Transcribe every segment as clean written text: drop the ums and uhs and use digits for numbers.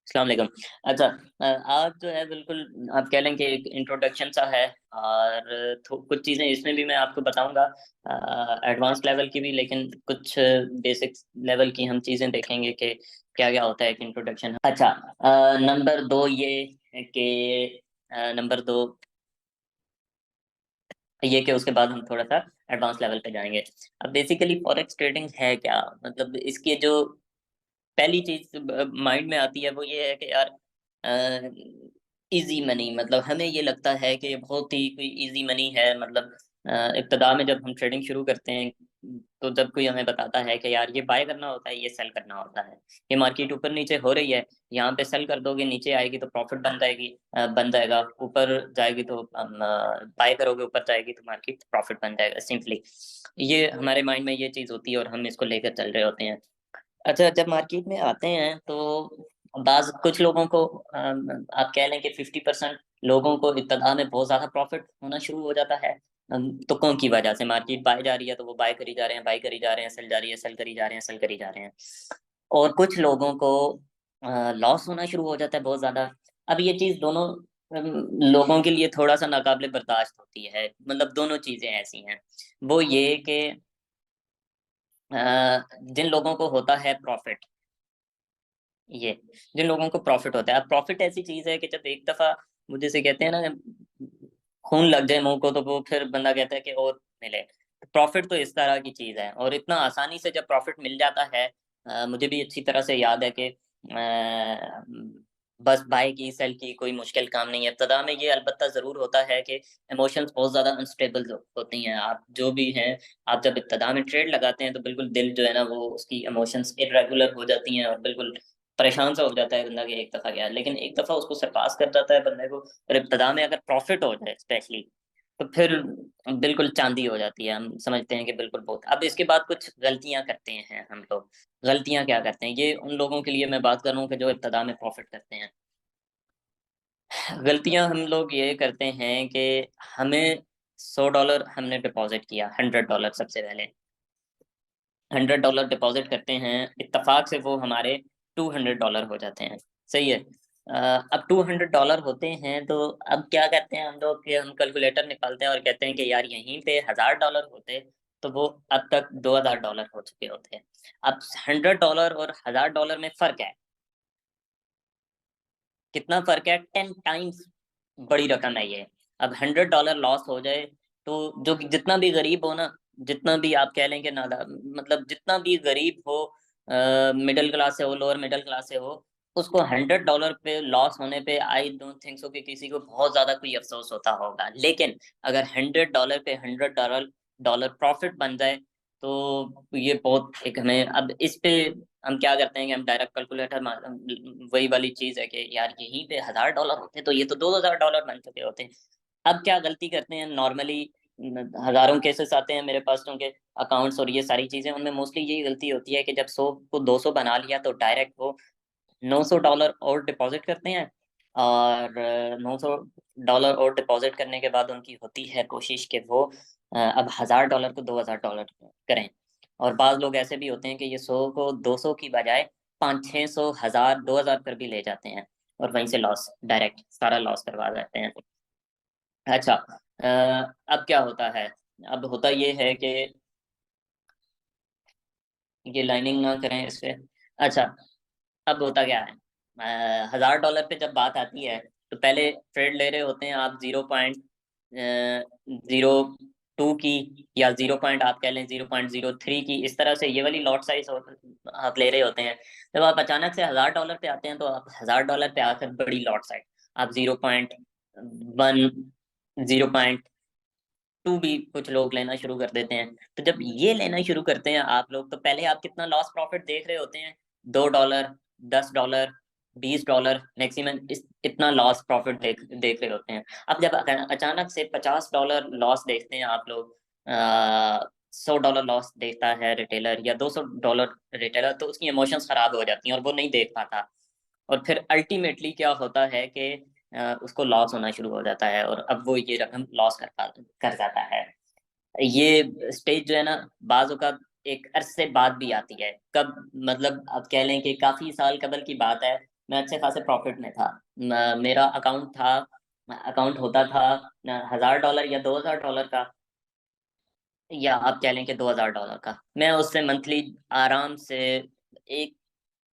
अस्सलाम वालेकुम। अच्छा, आज जो है बिल्कुल आप कह लें कि एक इंट्रोडक्शन सा है। और कुछ चीज़ें इसमें भी मैं आपको बताऊंगा, एडवांस लेवल की भी, लेकिन कुछ बेसिक लेवल की हम चीज़ें देखेंगे कि क्या क्या होता है एक इंट्रोडक्शन। अच्छा, नंबर दो ये है कि नंबर दो ये कि उसके बाद हम थोड़ा सा एडवांस लेवल पे जाएंगे। अब बेसिकली फॉरेक्स ट्रेडिंग है क्या, मतलब इसकी जो पहली चीज माइंड में आती है वो ये है कि यार इजी मनी, मतलब हमें ये लगता है कि ये बहुत ही कोई इजी मनी है। मतलब इब्तदा में जब हम ट्रेडिंग शुरू करते हैं तो जब कोई हमें बताता है कि यार ये बाय करना होता है, ये सेल करना होता है, ये मार्केट ऊपर नीचे हो रही है, यहाँ पे सेल कर दोगे, नीचे आएगी तो प्रॉफिट बन जाएगी, बन जाएगा, ऊपर जाएगी तो बाय करोगे, ऊपर जाएगी तो मार्केट प्रॉफिट बन जाएगा, सिंपली। ये हमारे माइंड में ये चीज होती है और हम इसको लेकर चल रहे होते हैं। अच्छा, जब मार्केट में आते हैं तो बाज कुछ लोगों को आप कह लें कि 50% लोगों को इब्तदा में बहुत ज्यादा प्रॉफिट होना शुरू हो जाता है। तुक्कों की वजह से मार्केट बाय जा रही है तो वो बाय करी जा रहे हैं, बाय करी जा रहे हैं, सेल जा रही है, सेल करी जा रहे हैं, सेल करी जा रहे हैं। और कुछ लोगों को लॉस होना शुरू हो जाता है बहुत ज्यादा। अब ये चीज दोनों लोगों के लिए थोड़ा सा नाकाबिले बर्दाश्त होती है, मतलब दोनों चीजें ऐसी हैं। वो ये कि जिन लोगों को होता है प्रॉफिट, ये जिन लोगों को प्रॉफिट होता है, अब प्रॉफिट ऐसी चीज है कि जब एक दफा मुझे से कहते हैं ना, खून लग जाए मुंह को तो वो फिर बंदा कहता है कि और मिले। प्रॉफिट तो इस तरह की चीज है, और इतना आसानी से जब प्रॉफिट मिल जाता है, मुझे भी अच्छी तरह से याद है कि बस बाय की सेल की कोई मुश्किल काम नहीं है। इब्तदा में ये अलबत्ता जरूर होता है कि इमोशंस बहुत ज्यादा अनस्टेबल होती हैं, आप जो भी हैं, आप जब इब्तदा में ट्रेड लगाते हैं तो बिल्कुल दिल जो है ना वो उसकी इमोशंस इरेगुलर हो जाती हैं और बिल्कुल परेशान सा हो जाता है बंदा कि एक दफा गया, लेकिन एक दफा उसको सरपास कर जाता है बंदे को, और इब्तदा में अगर प्रॉफिट हो जाए स्पेशली, तो फिर बिल्कुल चांदी हो जाती है। हम समझते हैं कि बिल्कुल बहुत। अब इसके बाद कुछ गलतियां करते हैं हम लोग। गलतियां क्या करते हैं, ये उन लोगों के लिए मैं बात कर रहा हूँ कि जो इब्तदा में प्रॉफिट करते हैं। गलतियां हम लोग ये करते हैं कि हमें $100 हमने डिपॉजिट किया, $100 सबसे पहले $100 डिपॉजिट करते हैं, इत्तेफाक से वो हमारे $200 हो जाते हैं। सही है। अब $200 होते हैं तो अब क्या करते हैं हम लोग कि हम कैलकुलेटर निकालते हैं और कहते हैं कि यार यहीं पे $1000 होते तो वो अब तक $2000 हो चुके होते हैं। अब $100 और $1000 में फर्क है, कितना फर्क है, 10 टाइम्स बड़ी रकम है ये। अब $100 लॉस हो जाए तो जो जितना भी गरीब हो ना, जितना भी आप कह लें कि नादा, मतलब जितना भी गरीब हो, मिडिल क्लास से हो, लोअर मिडिल क्लास से हो, उसको $100 पे लॉस होने पे आई डोंट थिंक सो कि किसी को बहुत ज्यादा कोई अफसोस होता होगा। लेकिन अगर $100 पे $100 प्रॉफिट बन जाए तो ये बहुत एक हमें, अब इस पे हम क्या करते हैं कि हम डायरेक्ट कैलकुलेटर, वही वाली चीज है कि यार यहीं पे $1000 होते तो ये तो $2000 बन चुके होते हैं। अब क्या गलती करते हैं नॉर्मली, हजारों केसेस आते हैं मेरे पास के अकाउंट्स और ये सारी चीजें, उनमें मोस्टली यही गलती होती है कि जब 100 को 200 बना लिया तो डायरेक्ट वो $900 और डिपॉजिट करते हैं। और $900 और डिपॉजिट करने के बाद उनकी होती है कोशिश कि वो अब $1000 को $2000 करें। और बाद लोग ऐसे भी होते हैं कि ये 100 को 200 की बजाय 500, 600, 1000, 2000 पर भी ले जाते हैं, और वहीं से लॉस, डायरेक्ट सारा लॉस करवा देते हैं। अच्छा, अब क्या होता है, अब होता ये है कि ये लाइनिंग ना करें इससे। अच्छा, अब होता क्या है, $1000 पे जब बात आती है तो पहले ट्रेड ले रहे होते हैं आप 0.02 की, या 0 आप कह लें 0.03 की, इस तरह से ये वाली लॉट साइज आप ले रहे होते हैं। जब आप अचानक से $1000 पे आते हैं तो आप $1000 पे आकर बड़ी लॉट साइज आप 0.1, 0.2 भी कुछ लोग लेना शुरू कर देते हैं। तो जब ये लेना शुरू करते हैं आप लोग, तो पहले आप कितना लॉस प्रॉफिट देख रहे होते हैं, $2, $10, $20 मैक्सिमम, इतना लॉस प्रॉफिट देख रहे होते हैं। अब जब अचानक से $50 लॉस देखते हैं आप लोग, $100 लॉस देखता है रिटेलर या $200 रिटेलर, तो उसकी इमोशंस खराब हो जाती हैं और वो नहीं देख पाता। और फिर अल्टीमेटली क्या होता है कि उसको लॉस होना शुरू हो जाता है, और अब वो ये रकम लॉस कर जाता है। ये स्टेज जो है ना, बाजों का एक अरसे बाद भी आती है, कब, मतलब अब कह लें कि काफी साल कबल की बात है। मैं अच्छे खासे प्रॉफिट में था। मेरा अकाउंट होता था $1000 या $2000 का, या आप कह लें कि $2000 का। मैं उससे मंथली आराम से एक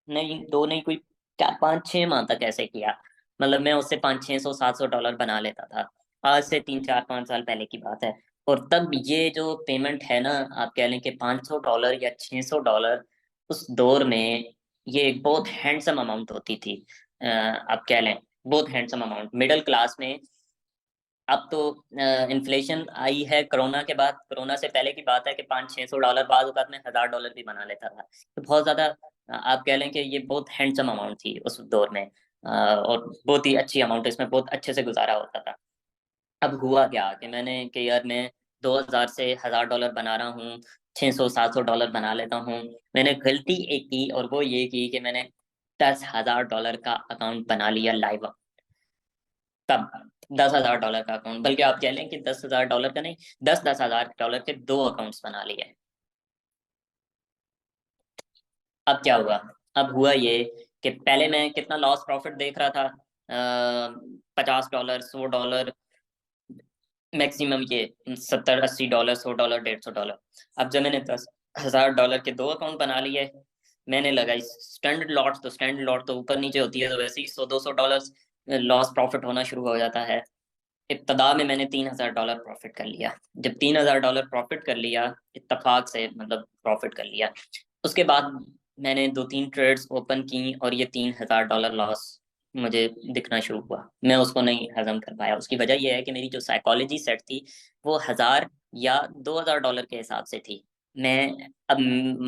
नहीं, दो नहीं, कोई 4 5 6 माह तक ऐसे किया। मतलब मैं उससे 500 600 700 डॉलर बना लेता था। आज से 3 4 5 साल पहले की बात है। और तब ये जो पेमेंट है ना, आप कह लें कि $500 या $600 उस दौर में, ये एक बहुत हैंडसम अमाउंट होती थी। आप कह लें बहुत हैंडसम अमाउंट मिडिल क्लास में। अब तो इन्फ्लेशन आई है कोरोना के बाद। कोरोना से पहले की बात है कि $500 600 बाद औक़ात में $1000 भी बना लेता था। तो बहुत ज्यादा आप कह लें कि ये बहुत हैंडसम अमाउंट थी उस दौर में। और बहुत ही अच्छी अमाउंट, इसमें बहुत अच्छे से गुजारा होता था। अब हुआ क्या कि मैंने कि यार मैं 2000 से $1000 बना रहा हूँ, 600 700 डॉलर बना लेता हूँ। मैंने गलती एक की, और वो ये की कि मैंने $10,000 का अकाउंट बना लिया लाइव। तब $10,000 का अकाउंट, बल्कि आप कह लें कि $10,000 का नहीं, 10 10 हज़ार डॉलर के दो अकाउंट्स बना लिए। अब क्या हुआ? अब हुआ ये कि पहले मैं कितना लॉस प्रॉफिट देख रहा था, $50 $100, मैक्सिमम ये 70 80 डॉलर, $100 $150। अब जब मैंने $10,000 के दो अकाउंट बना लिए, मैंने लगाई स्टैंडर्ड लॉट तो ऊपर नीचे होती है, तो वैसे ही $100 200 लॉस प्रॉफिट होना शुरू हो जाता है। इब्तदा में मैंने $3,000 प्रॉफिट कर लिया। जब $3,000 प्रॉफिट कर लिया, इत्तेफाक से मतलब प्रॉफिट कर लिया, उसके बाद मैंने 2 3 ट्रेड्स ओपन की, और ये $3,000 लॉस मुझे दिखना शुरू हुआ। मैं उसको नहीं हजम कर पाया। उसकी वजह यह है कि मेरी जो साइकोलॉजी सेट थी वो 1000 या $2000 के हिसाब से थी। मैं अब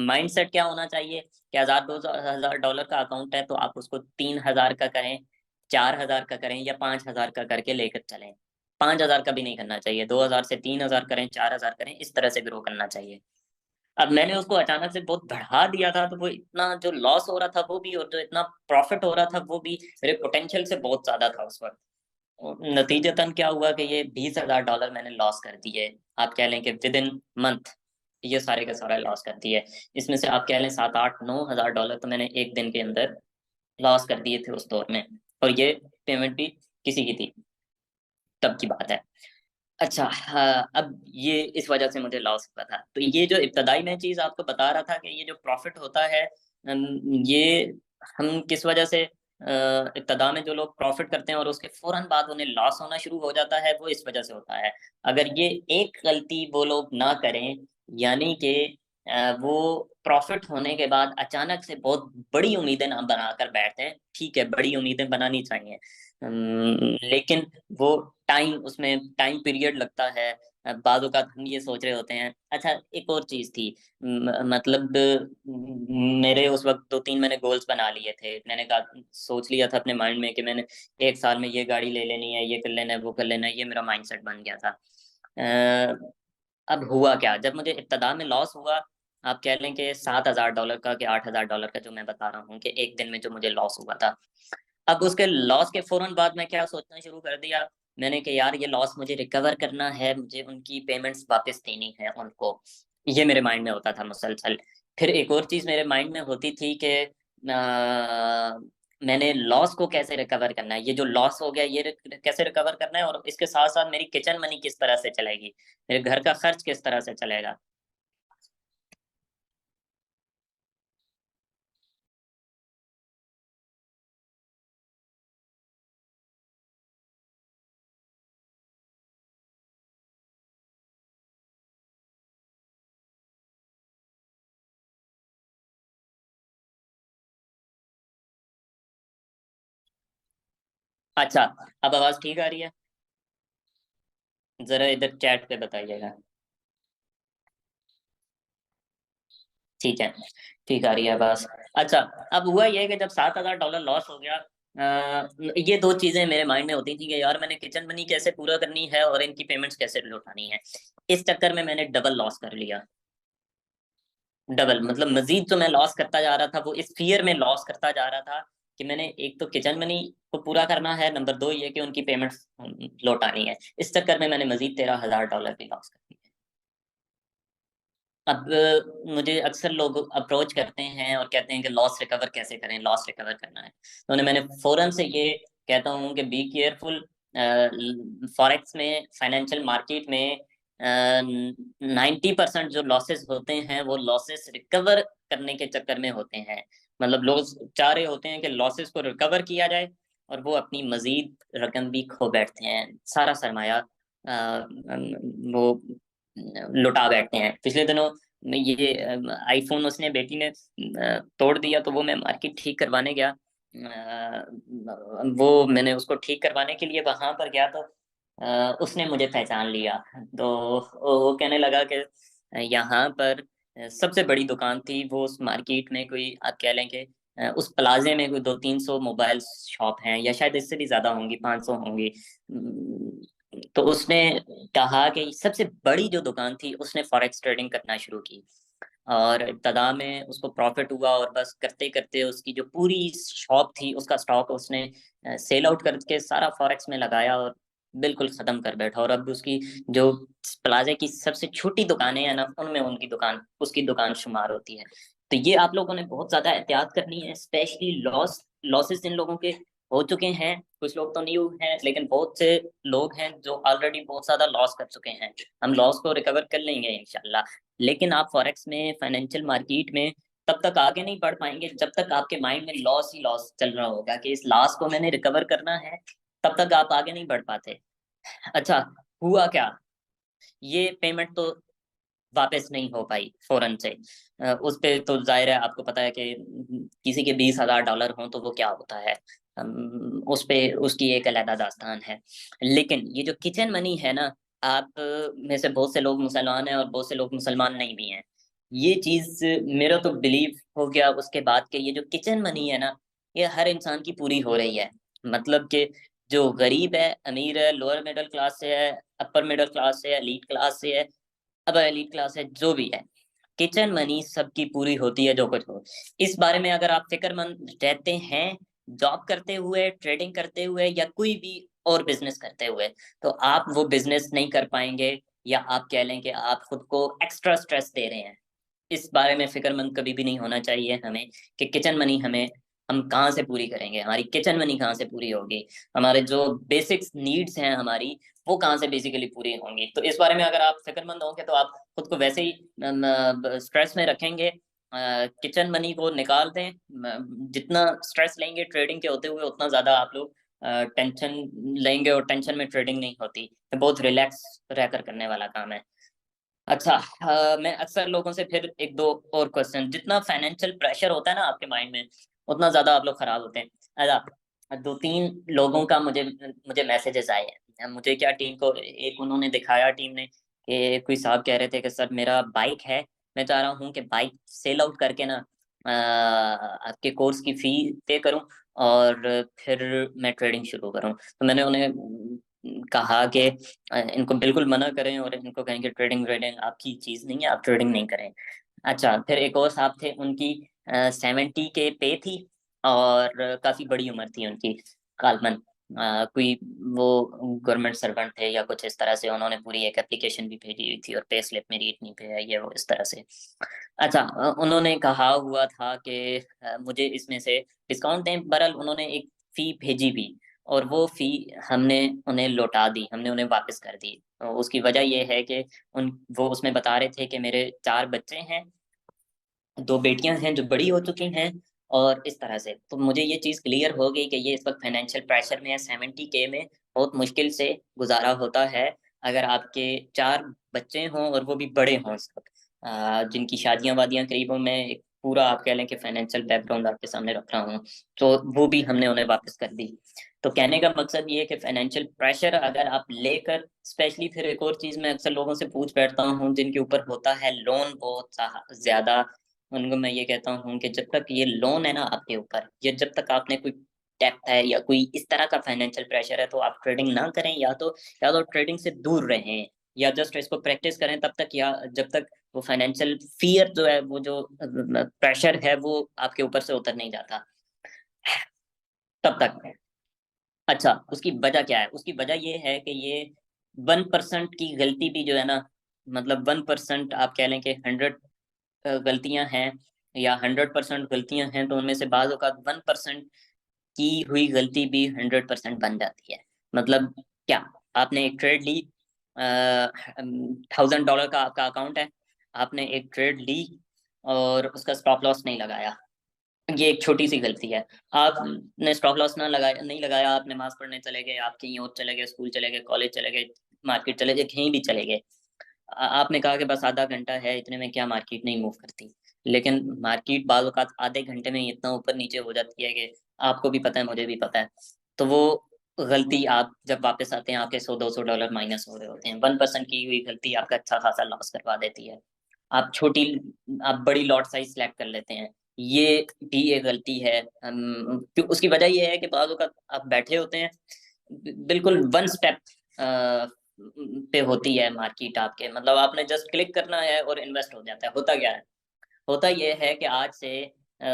माइंड सेट क्या होना चाहिए कि 1000 $2000 का अकाउंट है, तो आप उसको 3000 का करें, 4000 का करें, या 5000 का करके लेकर चलें। 5000 का भी नहीं करना चाहिए, 2000 से 3000 करें, 4000 करें, इस तरह से ग्रो करना चाहिए। अब मैंने उसको अचानक से बहुत बढ़ा दिया था, तो वो इतना जो लॉस हो रहा था वो भी, और जो इतना प्रॉफिट हो रहा था वो भी, मेरे पोटेंशियल से बहुत ज्यादा था उस वक्त। और नतीजतन क्या हुआ कि ये $20,000 मैंने लॉस कर दिए। आप कह लें कि विद इन मंथ ये सारे के सारे लॉस कर दिए। इसमें से आप कह लें 7 8 9 हज़ार डॉलर तो मैंने एक दिन के अंदर लॉस कर दिए थे उस दौर में। और ये पेमेंट भी किसी की थी, तब की बात है। अच्छा, हाँ, अब ये इस वजह से मुझे लॉस हुआ था। तो ये जो इब्तदाई मैं चीज़ आपको बता रहा था कि ये जो प्रॉफिट होता है, ये हम किस वजह से इब्तदा में जो लोग प्रॉफिट करते हैं और उसके फौरन बाद उन्हें लॉस होना शुरू हो जाता है, वो इस वजह से होता है। अगर ये एक गलती वो लोग ना करें, यानी कि वो प्रॉफिट होने के बाद अचानक से बहुत बड़ी उम्मीदें ना बनाकर बैठते हैं। ठीक है, बड़ी उम्मीदें बनानी चाहिए, लेकिन वो उसमें टाइम पीरियड लगता है। बाद औक़ात हम ये सोच रहे होते हैं। अच्छा, एक और चीज़ थी, मतलब मेरे उस वक्त 2 3 मैंने गोल्स बना लिए थे। मैंने कहा, सोच लिया था अपने माइंड में कि मैंने 1 साल में ये गाड़ी ले लेनी है, ये कर लेना है, वो कर लेना है। ये मेरा माइंडसेट बन गया था। अब हुआ क्या, जब मुझे इब्तदा में लॉस हुआ, आप कह लें कि $7,000 का कि $8,000 का, जो मैं बता रहा हूँ कि एक दिन में जो मुझे लॉस हुआ था। अब उसके लॉस के फौरन बाद मैं क्या सोचना शुरू कर दिया, मैंने कि यार ये लॉस मुझे रिकवर करना है, मुझे उनकी पेमेंट्स वापस देनी है उनको। ये मेरे माइंड में होता था मुसलसल। फिर एक और चीज़ मेरे माइंड में होती थी कि मैंने लॉस को कैसे रिकवर करना है, ये जो लॉस हो गया ये कैसे रिकवर करना है, और इसके साथ साथ मेरी किचन मनी किस तरह से चलेगी, मेरे घर का खर्च किस तरह से चलेगा। अच्छा, अब आवाज़ ठीक आ रही है? ज़रा इधर चैट पे बताइएगा। ठीक है, ठीक आ रही है बस। अच्छा, अब हुआ ये कि जब $7,000 लॉस हो गया, ये दो चीजें मेरे माइंड में होती थी कि यार मैंने किचन मनी कैसे पूरा करनी है और इनकी पेमेंट्स कैसे लौटानी है। इस चक्कर में मैंने डबल लॉस कर लिया। डबल मतलब मजीद जो मैं लॉस करता जा रहा था, वो इस फियर में लॉस करता जा रहा था कि मैंने एक तो किचन मनी को पूरा करना है, नंबर दो ये कि उनकी पेमेंट्स लौटानी है। इस चक्कर में मैंने मजीद $13,000 भी लॉस कर दिए। अब मुझे अक्सर लोग अप्रोच करते हैं और कहते हैं कि लॉस रिकवर कैसे करें, लॉस रिकवर करना है, तो मैंने फौरन से ये कहता हूँ कि बी केयरफुल। फॉरेक्स में, फाइनेंशियल मार्केट में 90% जो लॉसेस होते हैं वो लॉसेस रिकवर करने के चक्कर में होते हैं। मतलब लोग चाह रहे होते हैं कि लॉसेस को रिकवर किया जाए, और वो अपनी मजीद रकम भी खो बैठते हैं, सारा सरमाया वो लुटा बैठते हैं। पिछले दिनों में ये आईफोन उसने बेटी ने तोड़ दिया, तो वो मैं मार्केट ठीक करवाने गया। वो मैंने उसको ठीक करवाने के लिए वहां पर गया, तो उसने मुझे पहचान लिया। तो वो कहने लगा कि यहाँ पर सबसे बड़ी दुकान थी वो, उस मार्केट में कोई आप कह लें कि उस प्लाजे में कोई 200-300 मोबाइल शॉप हैं, या शायद इससे भी ज्यादा होंगी, 500 होंगी। तो उसने कहा कि सबसे बड़ी जो दुकान थी उसने फॉरेक्स ट्रेडिंग करना शुरू की, और इब्तदा में उसको प्रॉफिट हुआ, और बस करते करते उसकी जो पूरी शॉप थी उसका स्टॉक उसने सेल आउट करके सारा फॉरेक्स में लगाया, और बिल्कुल खत्म कर बैठा। और अब उसकी जो प्लाजा की सबसे छोटी दुकानें हैं ना, उनमें उनकी दुकान, उसकी दुकान शुमार होती है। तो ये आप लोगों ने बहुत ज्यादा एहतियात करनी है, स्पेशली लॉसेस इन लोगों के हो चुके हैं। कुछ लोग तो न्यू हैं, लेकिन बहुत से लोग हैं जो ऑलरेडी बहुत ज्यादा लॉस कर चुके हैं। हम लॉस को रिकवर कर लेंगे इंशाल्लाह, लेकिन आप फॉरेक्स में, फाइनेंशियल मार्केट में तब तक आगे नहीं बढ़ पाएंगे जब तक आपके माइंड में लॉस ही लॉस चल रहा होगा कि इस लॉस को मैंने रिकवर करना है। तब तक आप आगे नहीं बढ़ पाते। अच्छा, हुआ क्या? ये पेमेंट तो वापस नहीं हो पाई फौरन से। उस पे तो जाहिर है, आपको पता है कि किसी के $20,000 हों तो वो क्या होता है। उस पे उसकी एक अलग दास्तान है। लेकिन ये जो किचन मनी है ना, आप में से बहुत से लोग मुसलमान हैं और बहुत से लोग मुसलमान नहीं भी हैं। ये चीज मेरा तो बिलीव हो गया उसके बाद कि ये जो किचन मनी है ना, ये हर इंसान की पूरी हो रही है। मतलब कि जो गरीब है, अमीर है, लोअर मिडिल क्लास से है, अपर मिडिल क्लास से है, एलीट क्लास से है, अब एलीट क्लास है, जो भी है, किचन मनी सबकी पूरी होती है जो कुछ हो। इस बारे में अगर आप फिक्रमंद रहते हैं, जॉब करते हुए, ट्रेडिंग करते हुए, या कोई भी और बिजनेस करते हुए, तो आप वो बिजनेस नहीं कर पाएंगे, या आप कह लें कि आप खुद को एक्स्ट्रा स्ट्रेस दे रहे हैं। इस बारे में फिक्रमंद कभी भी नहीं होना चाहिए हमें, कि किचन मनी हमें, हम कहाँ से पूरी करेंगे, हमारी किचन मनी कहाँ से पूरी होगी, हमारे जो बेसिक्स नीड्स हैं हमारी, वो कहाँ से बेसिकली पूरी होंगी। तो इस बारे में अगर आप फिक्रमंद होंगे तो आप खुद को वैसे ही स्ट्रेस में रखेंगे। किचन मनी को निकाल दें। जितना स्ट्रेस लेंगे ट्रेडिंग के होते हुए, उतना ज्यादा आप लोग टेंशन लेंगे, और टेंशन में ट्रेडिंग नहीं होती। ये बहुत रिलैक्स रहकर करने वाला काम है। अच्छा, मैं अक्सर लोगों से फिर एक दो और क्वेश्चन, जितना फाइनेंशियल प्रेशर होता है ना आपके माइंड में, उतना ज्यादा आप लोग खराब होते हैं। अच्छा, 2-3 लोगों का मुझे मुझे मैसेजेस आए हैं। मुझे क्या, टीम को एक उन्होंने दिखाया, टीम ने, कि कोई साहब कह रहे थे कि सर मेरा बाइक है, मैं चाह रहा हूँ कि बाइक सेल आउट करके ना आपके कोर्स की फी पे करूँ, और फिर मैं ट्रेडिंग शुरू करूँ। तो मैंने उन्हें कहा कि इनको बिल्कुल मना करें, और इनको कहें कि ट्रेडिंग ट्रेडिंग आपकी चीज नहीं है, आप ट्रेडिंग नहीं करें। अच्छा, फिर एक और साहब थे, उनकी 70 के पे थी, और काफी बड़ी उम्र थी उनकी, कालमन कोई वो गवर्नमेंट सर्वेंट थे या कुछ इस तरह से। उन्होंने पूरी एक एप्लीकेशन भी भेजी हुई थी, और पे स्लिप मेरी इतनी पे है, ये वो इस तरह से। अच्छा, उन्होंने कहा हुआ था कि मुझे इसमें से डिस्काउंट दें। बहरहाल उन्होंने एक फी भेजी भी, और वो फी हमने उन्हें लौटा दी, हमने उन्हें वापस कर दी। तो उसकी वजह यह है कि उन वो उसमें बता रहे थे कि मेरे 4 बच्चे हैं, 2 बेटियां हैं जो बड़ी हो चुकी हैं, और इस तरह से। तो मुझे ये चीज़ क्लियर हो गई कि ये इस वक्त फाइनेंशियल प्रेशर में है। 70K में बहुत मुश्किल से गुजारा होता है, अगर आपके 4 बच्चे हों और वो भी बड़े हों सब, जिनकी शादियां वादियां करीब हों। मैं एक पूरा आप कह लें कि फाइनेंशियल बैकग्राउंड आपके सामने रख रहा हूँ, तो वो भी हमने उन्हें वापस कर दी। तो कहने का मकसद ये है कि फाइनेंशियल प्रेशर अगर आप लेकर, स्पेशली, फिर एक और चीज़ मैं अक्सर लोगों से पूछ बैठता हूँ जिनके ऊपर होता है लोन बहुत ज्यादा, उनको मैं ये कहता हूँ कि जब तक ये लोन है ना आपके ऊपर, या जब तक आपने कोई डेप्ट है या कोई इस तरह का फाइनेंशियल प्रेशर है, तो आप ट्रेडिंग ना करें, या तो ट्रेडिंग से दूर रहें, या जस्ट इसको प्रैक्टिस करें तब तक, या जब तक वो फाइनेंशियल फियर जो है, वो जो प्रेशर है, वो आपके ऊपर से उतर नहीं जाता, तब तक। अच्छा, उसकी वजह क्या है? उसकी वजह ये है कि ये 1% की गलती भी जो है ना, मतलब 1% आप कह लें कि 100 गलतियां हैं या 100% गलतियां हैं, तो उनमें से बाज़ औक़ात 1% की हुई गलती भी 100% बन जाती है। मतलब क्या, आपने एक ट्रेड ली, $1000 का आपका अकाउंट है, आपने एक ट्रेड ली और उसका स्टॉप लॉस नहीं लगाया, ये एक छोटी सी गलती है। आपने स्टॉप लॉस ना लगाया, नहीं लगाया, आप नमाज पढ़ने चले गए, आप कहीं और चले गए, स्कूल चले गए, कॉलेज चले गए, मार्केट चले गए, कहीं भी चले गए। आपने कहा कि बस आधा घंटा है, इतने में क्या मार्केट नहीं मूव करती। लेकिन मार्केट बाज़ औक़ात आधे घंटे में इतना ऊपर नीचे हो जाती है कि आपको भी पता है, मुझे भी पता है। तो वो गलती, आप जब वापस आते हैं, आपके $100-200 माइनस हो रहे होते हैं। 1% की हुई गलती आपका अच्छा खासा लॉस करवा देती है। आप छोटी आप बड़ी लॉट साइज सेलेक्ट कर लेते हैं, ये भी एक गलती है। उसकी वजह ये है कि बाज़ औक़ात आप बैठे होते हैं, बिल्कुल वन स्टेप पे होती है मार्केट आपके, मतलब आपने जस्ट क्लिक करना है और इन्वेस्ट हो जाता है। होता क्या है, होता ये है कि आज से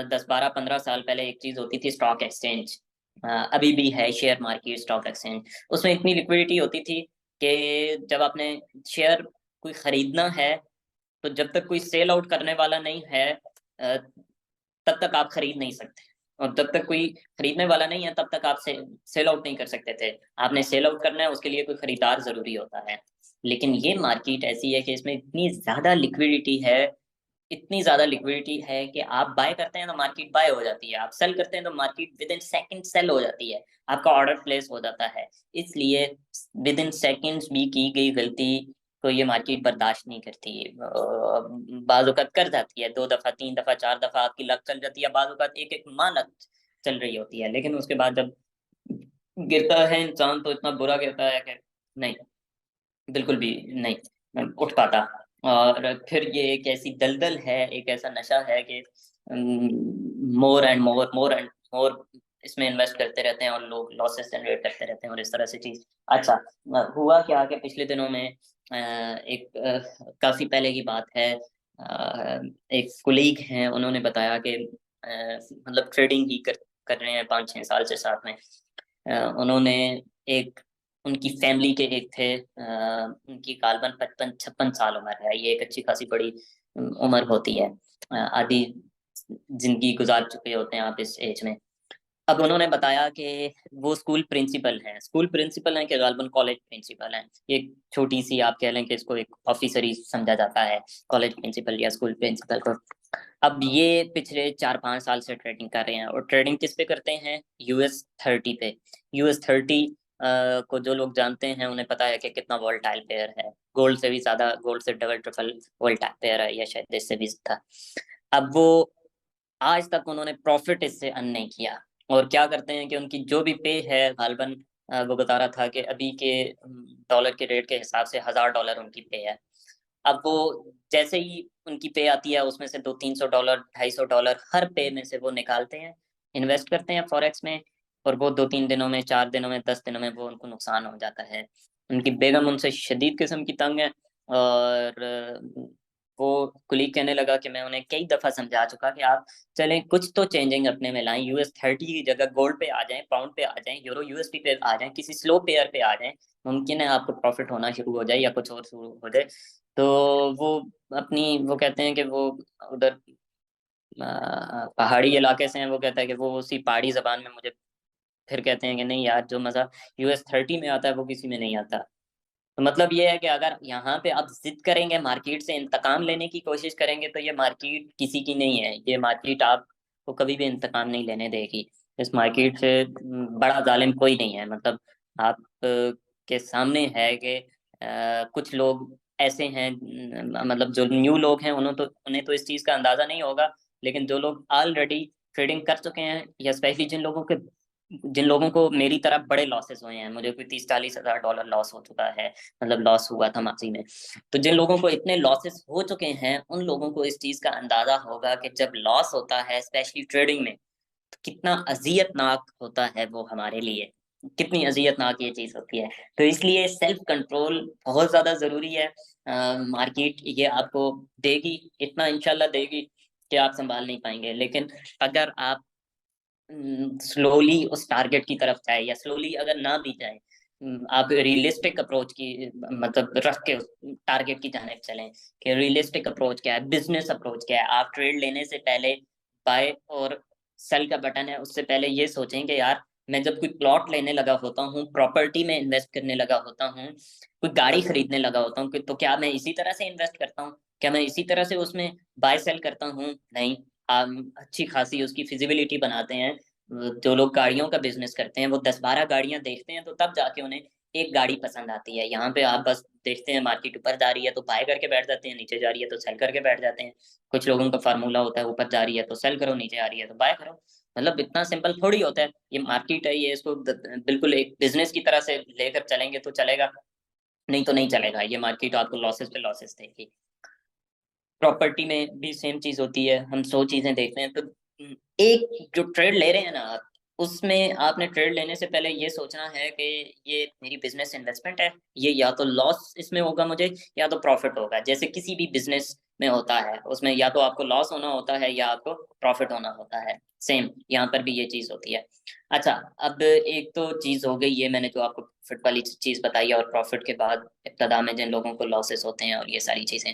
10-12-15 साल पहले एक चीज़ होती थी, स्टॉक एक्सचेंज। अभी भी है शेयर मार्केट, स्टॉक एक्सचेंज। उसमें इतनी लिक्विडिटी होती थी कि जब आपने शेयर कोई खरीदना है, तो जब तक कोई सेल आउट करने वाला नहीं है, तब तक आप खरीद नहीं सकते, और जब तक कोई खरीदने वाला नहीं है, तब तक आप सेल आउट नहीं कर सकते थे। आपने सेल आउट करना है, उसके लिए कोई खरीदार जरूरी होता है। लेकिन ये मार्केट ऐसी है कि इसमें इतनी ज्यादा लिक्विडिटी है, इतनी ज्यादा लिक्विडिटी है कि आप बाय करते हैं तो मार्केट बाय हो जाती है, आप सेल करते हैं तो market within second sell हो जाती है, आपका ऑर्डर प्लेस हो जाता है। इसलिए विद इन सेकंड्स भी की गई गलती को ये मार्केट बर्दाश्त नहीं करती। बाज़ औक़ात कर जाती है, 2 दफ़ा 3 दफ़ा 4 दफ़ा आपकी लक चल जाती है, बाज़ औक़ात एक एक माह लक चल रही होती है, लेकिन उसके बाद जब गिरता है इंसान तो इतना बुरा गिरता है कि नहीं, बिल्कुल भी नहीं उठ पाता। और फिर ये एक ऐसी दलदल है, एक ऐसा नशा है कि more and more, more and more इसमें इन्वेस्ट करते रहते हैं और लोग लॉसेस जनरेट करते रहते हैं, और इस तरह से चीज। अच्छा, हुआ क्या कि पिछले दिनों में एक काफी पहले की बात है, एक कुलीग हैं, उन्होंने बताया कि मतलब ट्रेडिंग ही कर रहे हैं 5-6 साल से साथ में। उन्होंने एक, उनकी फैमिली के एक थे, उनकी गालबन 55-56 साल उम्र है, ये एक अच्छी खासी बड़ी उम्र होती है। आधी जिंदगी गुजार चुके होते हैं आप इस एज में। अब उन्होंने बताया कि वो स्कूल प्रिंसिपल हैं, स्कूल प्रिंसिपल हैं कि गालबन कॉलेज प्रिंसिपल हैं। ये छोटी सी आप कह लें कि इसको एक ऑफिसर ही समझा जाता है, कॉलेज प्रिंसिपल या स्कूल प्रिंसिपल को। अब ये पिछले 4-5 साल से ट्रेडिंग कर रहे हैं, और ट्रेडिंग किस पे करते हैं, US 30 पे। US 30 को जो लोग जानते हैं उन्हें पता है कि कितना वोलेटाइल पेयर है, गोल्ड से भी ज्यादा, गोल्ड से डबल ट्रिपल वोलेटाइल पेयर है, या शायद इससे भी था। अब वो आज तक उन्होंने प्रॉफिट इससे अर्न नहीं किया, और क्या करते हैं कि उनकी जो भी पे है गालबन, वो बता रहा था कि अभी के डॉलर के रेट के हिसाब से $1000 उनकी पे है। अब वो जैसे ही उनकी पे आती है, उसमें से 200-300 डॉलर, $250 हर पे में से वो निकालते हैं, इन्वेस्ट करते हैं फॉरेक्स में, और वो 2-3 दिनों में, 4 दिनों में, 10 दिनों में वो उनको नुकसान हो जाता है। उनकी बेगम उनसे शदीद किस्म की तंग है, और वो कुलीग कहने लगा कि मैं उन्हें कई दफा समझा चुका कि आप चलें कुछ तो चेंजिंग अपने में लाएं, US 30 की जगह गोल्ड पे आ जाएं, पाउंड पे आ जाएं, यूरो USD पे आ जाएं, किसी स्लो पेयर पे आ जाएं, मुमकिन है आपको प्रॉफिट होना शुरू हो जाए या कुछ और शुरू हो जाए। तो वो अपनी, वो कहते हैं कि वो उधर पहाड़ी इलाके से हैं, वो कहता है कि वो उसी पहाड़ी जबान में मुझे फिर कहते हैं कि नहीं यार, जो मजा US 30 में आता है वो किसी में नहीं आता। तो मतलब ये है कि अगर यहाँ पे आप जिद करेंगे, मार्केट से इंतकाम लेने की कोशिश करेंगे, तो ये मार्केट किसी की नहीं है, ये मार्केट आपको कभी भी इंतकाम नहीं लेने देगी। इस मार्केट से बड़ा जालिम कोई नहीं है। मतलब आप के सामने है कि कुछ लोग ऐसे हैं, मतलब जो न्यू लोग हैं उन्हें तो इस चीज़ का अंदाज़ा नहीं होगा, लेकिन जो लोग ऑलरेडी ट्रेडिंग कर चुके हैं, या स्पेशली जिन लोगों को मेरी तरह बड़े लॉसेस हुए हैं, मुझे कोई 30-40 हज़ार डॉलर लॉस हो चुका है, मतलब लॉस हुआ था माजी में। तो जिन लोगों को इतने लॉसेस हो चुके हैं, उन लोगों को इस चीज का अंदाजा होगा कि जब लॉस होता है स्पेशली ट्रेडिंग में, तो कितना अजियतनाक होता है वो हमारे लिए, कितनी अजियतनाक ये चीज होती है। तो इसलिए सेल्फ कंट्रोल बहुत ज्यादा जरूरी है। मार्केट ये आपको देगी, इतना इंशाल्लाह देगी कि आप संभाल नहीं पाएंगे, लेकिन अगर आप स्लोली उस टारगेट की तरफ जाए, या स्लोली अगर ना भी जाए, आप रियलिस्टिक अप्रोच की मतलब रख के टारगेट की जाने चलें कि रियलिस्टिक अप्रोच क्या है, बिजनेस अप्रोच क्या है। आप ट्रेड लेने से पहले बाय और सेल का बटन है, उससे पहले ये सोचें कि यार मैं जब कोई प्लॉट लेने लगा होता हूँ, प्रॉपर्टी में इन्वेस्ट करने लगा होता हूँ, कोई गाड़ी खरीदने लगा होता हूँ, तो क्या मैं इसी तरह से इन्वेस्ट करता हूँ? क्या मैं इसी तरह से उसमें बाय सेल करता हूँ? नहीं। अच्छी खासी उसकी फिजिबिलिटी बनाते हैं। जो लोग गाड़ियों का बिजनेस करते हैं वो 10-12 गाड़ियां देखते हैं, तो तब जाके उन्हें एक गाड़ी पसंद आती है। यहाँ पे आप बस देखते हैं मार्केट ऊपर जा रही है तो बाय करके बैठ जाते हैं, नीचे जा रही है तो सेल करके बैठ जाते हैं। कुछ लोगों का फार्मूला होता है ऊपर जा रही है तो सेल करो, नीचे आ रही है तो बाय करो। मतलब इतना सिंपल थोड़ी होता है। ये मार्केट है, ये इसको बिल्कुल एक बिजनेस की तरह से लेकर चलेंगे तो चलेगा, नहीं तो नहीं चलेगा। ये मार्केट आपको लॉसेस पे लॉसेस देगी। प्रॉपर्टी में भी सेम चीज होती है। हम 100 चीजें देखते हैं तो एक जो ट्रेड ले रहे हैं ना आप, उसमें आपने ट्रेड लेने से पहले ये सोचना है कि ये मेरी बिजनेस इन्वेस्टमेंट है, ये या तो लॉस इसमें होगा मुझे या तो प्रॉफिट होगा। जैसे किसी भी बिजनेस में होता है, उसमें या तो आपको लॉस होना होता है या आपको प्रॉफिट होना होता है। सेम यहाँ पर भी ये चीज होती है। अच्छा, अब एक तो चीज हो गई ये मैंने जो आपको प्रॉफिट वाली चीज बताई है, और प्रॉफिट के बाद इब्तदा में जिन लोगों को लॉसेस होते हैं और ये सारी चीजें।